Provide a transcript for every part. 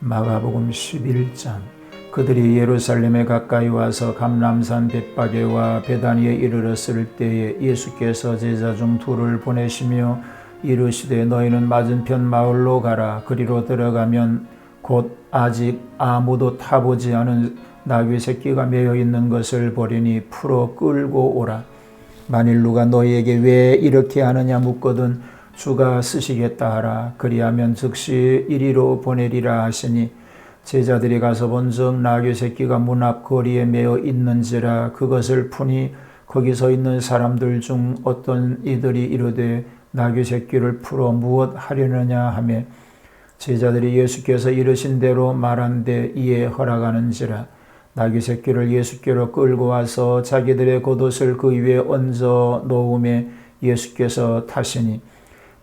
마가복음 11장. 그들이 예루살렘에 가까이 와서 감람산 벳바게와 베다니에 이르렀을 때에 예수께서 제자 중 둘을 보내시며 이르시되 너희는 맞은편 마을로 가라. 그리로 들어가면 곧 아직 아무도 타보지 않은 나귀 새끼가 매여 있는 것을 보리니 풀어 끌고 오라. 만일 누가 너희에게 왜 이렇게 하느냐 묻거든 주가 쓰시겠다 하라. 그리하면 즉시 이리로 보내리라 하시니 제자들이 가서 본즉 나귀 새끼가 문 앞 거리에 매어 있는지라. 그것을 푸니 거기 서 있는 사람들 중 어떤 이들이 이르되 나귀 새끼를 풀어 무엇 하려느냐 하매 제자들이 예수께서 이르신 대로 말한데 이에 허락하는지라. 나귀 새끼를 예수께로 끌고 와서 자기들의 겉옷을 그 위에 얹어 놓음에 예수께서 타시니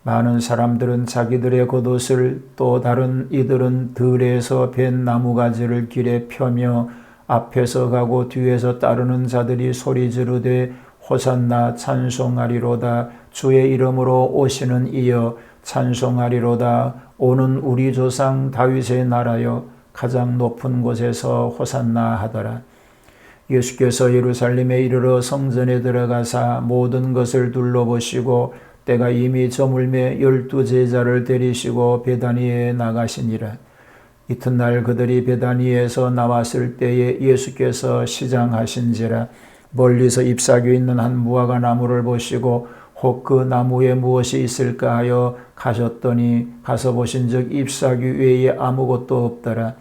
많은 사람들은 자기들의 겉옷을 또 다른 이들은 들에서 벤 나무가지를 길에 펴며 앞에서 가고 뒤에서 따르는 자들이 소리 지르되 호산나 찬송하리로다. 주의 이름으로 오시는 이여 찬송하리로다. 오는 우리 조상 다윗의 나라여 가장 높은 곳에서 호산나 하더라. 예수께서 예루살렘에 이르러 성전에 들어가사 모든 것을 둘러보시고 때가 이미 저물매 12 제자를 데리시고 베다니에 나가시니라. 이튿날 그들이 베다니에서 나왔을 때에 예수께서 시장하신지라. 멀리서 잎사귀 있는 한 무화과 나무를 보시고 혹 그 나무에 무엇이 있을까 하여 가셨더니 가서 보신즉 잎사귀 외에 아무것도 없더라.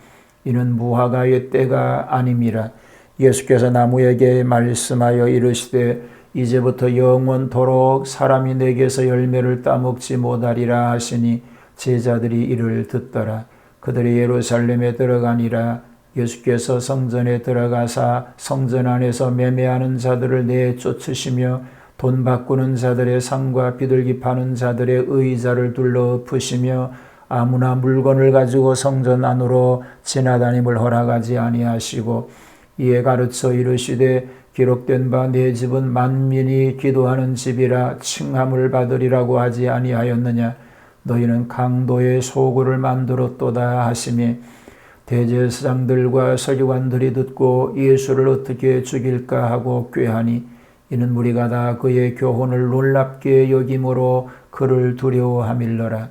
이는 무화과의 때가 아님이라. 예수께서 나무에게 말씀하여 이르시되 이제부터 영원토록 사람이 내게서 열매를 따먹지 못하리라 하시니 제자들이 이를 듣더라. 그들이 예루살렘에 들어가니라. 예수께서 성전에 들어가사 성전 안에서 매매하는 자들을 내쫓으시며 돈 바꾸는 자들의 상과 비둘기 파는 자들의 의자를 둘러 엎으시며 아무나 물건을 가지고 성전 안으로 지나다님을 허락하지 아니하시고 이에 가르쳐 이르시되 기록된 바 내 집은 만민이 기도하는 집이라 칭함을 받으리라고 하지 아니하였느냐. 너희는 강도의 소굴을 만들었도다 하시며 대제사장들과 서기관들이 듣고 예수를 어떻게 죽일까 하고 꾀하니 이는 무리가 다 그의 교훈을 놀랍게 여김으로 그를 두려워함일러라.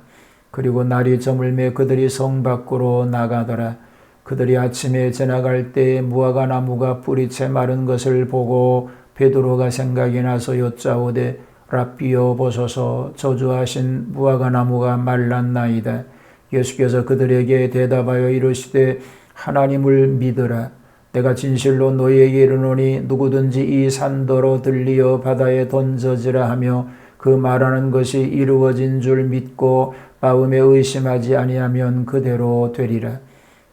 그리고 날이 저물매 그들이 성 밖으로 나가더라. 그들이 아침에 지나갈 때에 무화과 나무가 뿌리채 마른 것을 보고 베드로가 생각이 나서 여짜오되 랍비여 보소서 저주하신 무화과 나무가 말랐나이다. 예수께서 그들에게 대답하여 이르시되 하나님을 믿으라. 내가 진실로 너희에게 이르노니 누구든지 이 산더러 들리어 바다에 던져지라 하며 그 말하는 것이 이루어진 줄 믿고 마음에 의심하지 아니하면 그대로 되리라.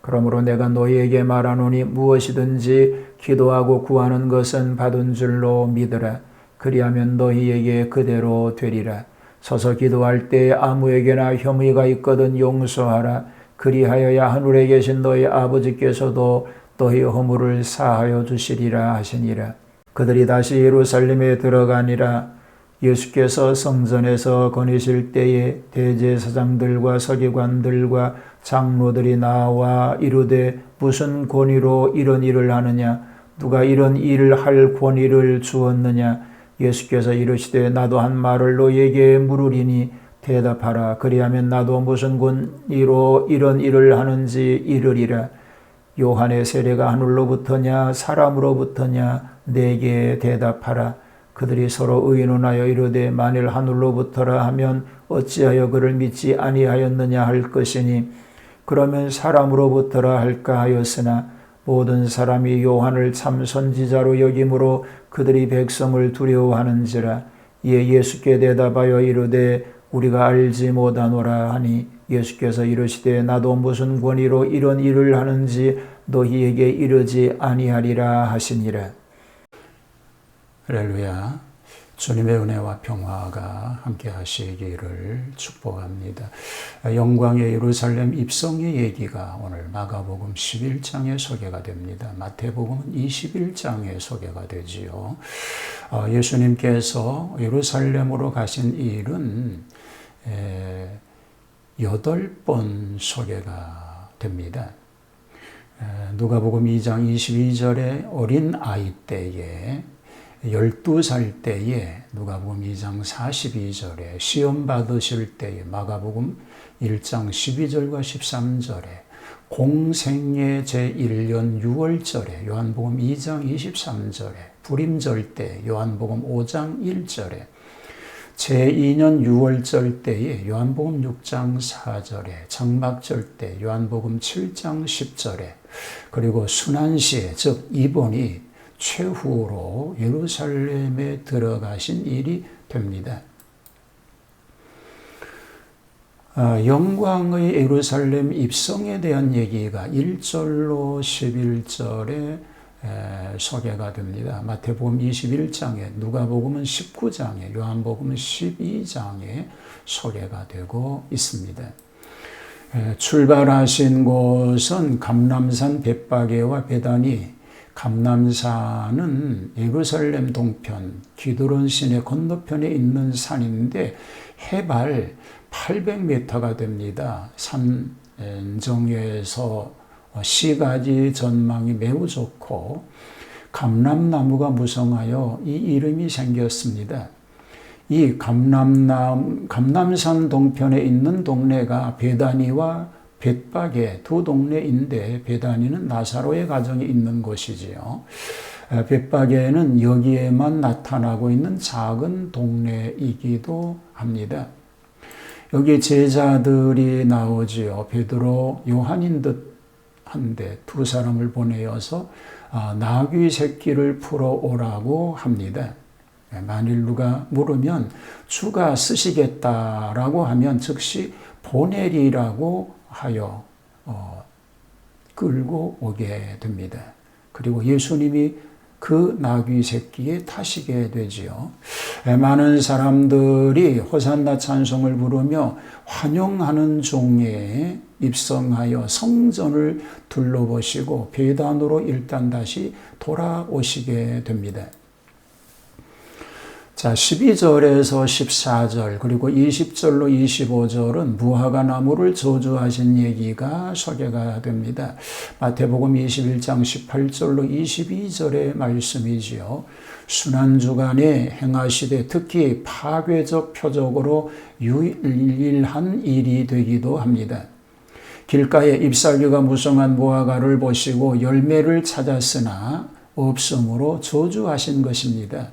그러므로 내가 너희에게 말하노니 무엇이든지 기도하고 구하는 것은 받은 줄로 믿으라. 그리하면 너희에게 그대로 되리라. 서서 기도할 때 아무에게나 혐의가 있거든 용서하라. 그리하여야 하늘에 계신 너희 아버지께서도 너희 허물을 사하여 주시리라 하시니라. 그들이 다시 예루살렘에 들어가니라. 예수께서 성전에서 거니실 때에 대제사장들과 서기관들과 장로들이 나와 이르되 무슨 권위로 이런 일을 하느냐? 누가 이런 일을 할 권위를 주었느냐? 예수께서 이르시되 나도 한 말을 너희에게 물으리니 대답하라. 그리하면 나도 무슨 권위로 이런 일을 하는지 이르리라. 요한의 세례가 하늘로부터냐 사람으로부터냐? 내게 대답하라. 그들이 서로 의논하여 이르되 만일 하늘로부터라 하면 어찌하여 그를 믿지 아니하였느냐 할 것이니 그러면 사람으로부터라 할까 하였으나 모든 사람이 요한을 참 선지자로 여김으로 그들이 백성을 두려워하는지라. 이에 예수께 대답하여 이르되 우리가 알지 못하노라 하니 예수께서 이르시되 나도 무슨 권위로 이런 일을 하는지 너희에게 이르지 아니하리라 하시니라. 할렐루야. 주님의 은혜와 평화가 함께 하시기를 축복합니다. 영광의 예루살렘 입성의 얘기가 오늘 마가복음 11장에 소개가 됩니다. 마태복음은 21장에 소개가 되지요. 예수님께서 예루살렘으로 가신 일은 8번 소개가 됩니다. 누가복음 2장 22절에 어린 아이 때에 12살 때에 누가복음 2장 42절에 시험 받으실 때에 마가복음 1장 12절과 13절에 공생애 제1년 6월절에 요한복음 2장 23절에 불임절 때 요한복음 5장 1절에 제2년 6월절 때에 요한복음 6장 4절에 장막절 때 요한복음 7장 10절에 그리고 순환시에 즉 이번이 최후로 예루살렘에 들어가신 일이 됩니다. 영광의 예루살렘 입성에 대한 얘기가 1절로 11절에 소개가 됩니다. 마태복음 21장에, 누가복음은 19장에, 요한복음은 12장에 소개가 되고 있습니다. 출발하신 곳은 감람산 벳바게와 베다니, 감람산은 예루살렘 동편 기드론 시내 건너편에 있는 산인데 해발 800m가 됩니다. 산정에서 시가지 전망이 매우 좋고 감람나무가 무성하여 이 이름이 생겼습니다. 이 감람산 동편에 있는 동네가 베다니와 벳바게 두 동네인데 베다니는 나사로의 가정이 있는 곳이지요. 벳바게는 여기에만 나타나고 있는 작은 동네이기도 합니다. 여기 제자들이 나오지요. 베드로, 요한인 듯 한데 두 사람을 보내어서 나귀 새끼를 풀어오라고 합니다. 만일 누가 물으면 주가 쓰시겠다라고 하면 즉시 보내리라고 하여 끌고 오게 됩니다. 그리고 예수님이 그 나귀 새끼에 타시게 되지요. 많은 사람들이 호산나 찬송을 부르며 환영하는 종에 입성하여 성전을 둘러보시고 배단으로 일단 다시 돌아오시게 됩니다. 자, 12절에서 14절 그리고 20절로 25절은 무화과 나무를 저주하신 얘기가 소개가 됩니다. 마태복음 21장 18절로 22절의 말씀이지요. 순환주간에 행하시되 특히 파괴적 표적으로 유일한 일이 되기도 합니다. 길가에 잎사귀가 무성한 무화과를 보시고 열매를 찾았으나 없으므로 저주하신 것입니다.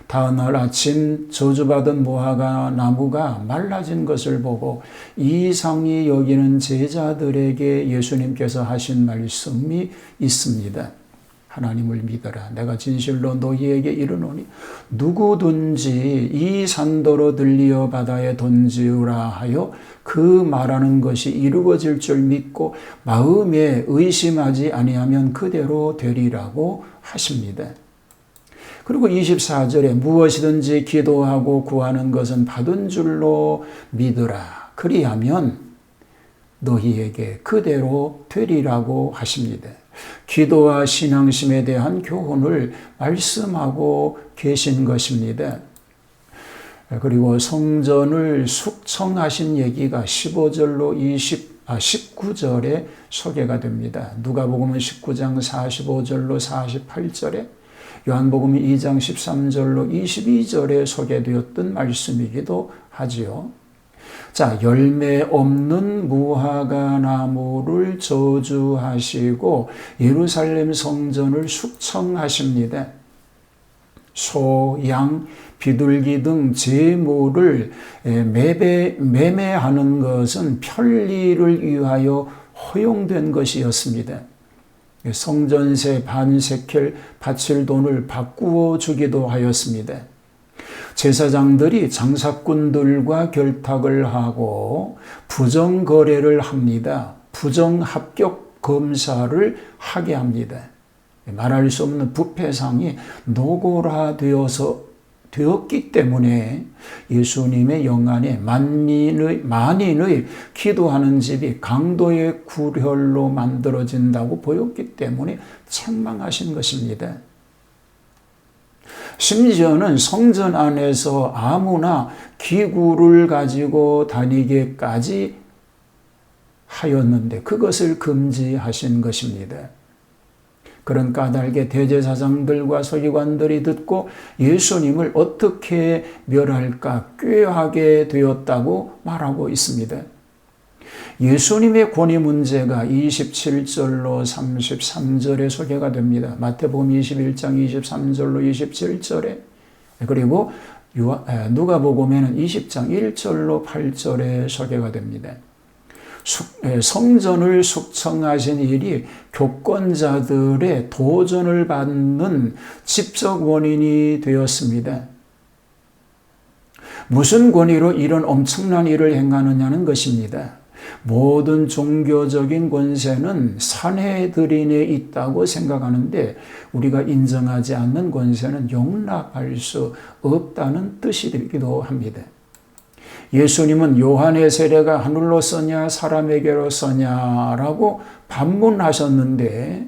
다음날 아침 저주받은 무화과 나무가 말라진 것을 보고 이상히 여기는 제자들에게 예수님께서 하신 말씀이 있습니다. 하나님을 믿어라. 내가 진실로 너희에게 이르노니 누구든지 이 산더러 들리어 바다에 던지우라 하여 그 말하는 것이 이루어질 줄 믿고 마음에 의심하지 아니하면 그대로 되리라고 하십니다. 그리고 24절에 무엇이든지 기도하고 구하는 것은 받은 줄로 믿으라. 그리하면 너희에게 그대로 되리라고 하십니다. 기도와 신앙심에 대한 교훈을 말씀하고 계신 것입니다. 그리고 성전을 숙청하신 얘기가 15절로 19절에 소개가 됩니다. 누가복음은 19장 45절로 48절에 요한복음 2장 13절로 22절에 소개되었던 말씀이기도 하지요. 자, 열매 없는 무화과 나무를 저주하시고 예루살렘 성전을 숙청하십니다. 소, 양, 비둘기 등 제물을 매매하는 것은 편리를 위하여 허용된 것이었습니다. 성전세 반세켈 바칠 돈을 바꾸어 주기도 하였습니다. 제사장들이 장사꾼들과 결탁을 하고 부정거래를 합니다. 부정합격 검사를 하게 합니다. 말할 수 없는 부패상이 노골화되었기 때문에 예수님의 영안에 만인의 기도하는 집이 강도의 굴혈로 만들어진다고 보였기 때문에 책망하신 것입니다. 심지어는 성전 안에서 아무나 기구를 가지고 다니게까지 하였는데 그것을 금지하신 것입니다. 그런 까닭에 대제사장들과 서기관들이 듣고 예수님을 어떻게 멸할까 꾀하게 되었다고 말하고 있습니다. 예수님의 권위 문제가 27절로 33절에 소개가 됩니다. 마태복음 21장 23절로 27절에, 그리고 누가복음에는 20장 1절로 8절에 소개가 됩니다. 성전을 숙청하신 일이 교권자들의 도전을 받는 직접 원인이 되었습니다. 무슨 권위로 이런 엄청난 일을 행하느냐는 것입니다. 모든 종교적인 권세는 산헤드린에 있다고 생각하는데 우리가 인정하지 않는 권세는 용납할 수 없다는 뜻이기도 합니다. 예수님은 요한의 세례가 하늘로서냐 사람에게로서냐라고 반문하셨는데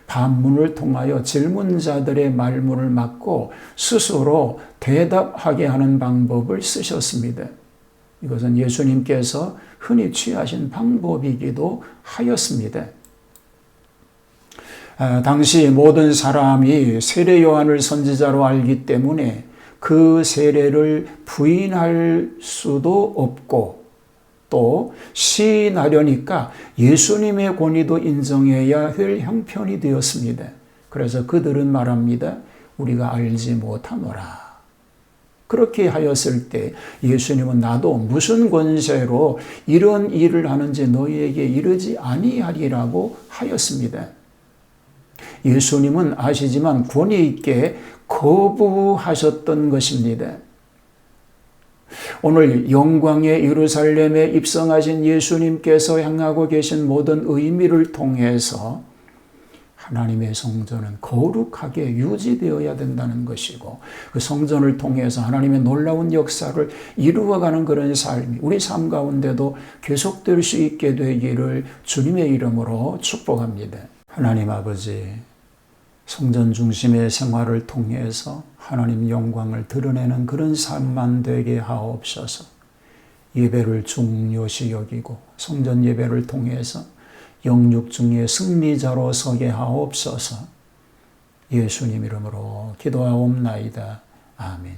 반문을 통하여 질문자들의 말문을 막고 스스로 대답하게 하는 방법을 쓰셨습니다. 이것은 예수님께서 흔히 취하신 방법이기도 하였습니다. 당시 모든 사람이 세례 요한을 선지자로 알기 때문에 그 세례를 부인할 수도 없고 또 시인하려니까 예수님의 권위도 인정해야 할 형편이 되었습니다. 그래서 그들은 말합니다. 우리가 알지 못하노라. 그렇게 하였을 때 예수님은 나도 무슨 권세로 이런 일을 하는지 너희에게 이르지 아니하리라고 하였습니다. 예수님은 아시지만 권위 있게 거부하셨던 것입니다. 오늘 영광의 예루살렘에 입성하신 예수님께서 향하고 계신 모든 의미를 통해서 하나님의 성전은 거룩하게 유지되어야 된다는 것이고 그 성전을 통해서 하나님의 놀라운 역사를 이루어가는 그런 삶이 우리 삶 가운데도 계속될 수 있게 되기를 주님의 이름으로 축복합니다. 하나님 아버지, 성전 중심의 생활을 통해서 하나님 영광을 드러내는 그런 삶만 되게 하옵소서. 예배를 중요시 여기고 성전 예배를 통해서 영육 중에 승리자로 서게 하옵소서. 예수님 이름으로 기도하옵나이다. 아멘.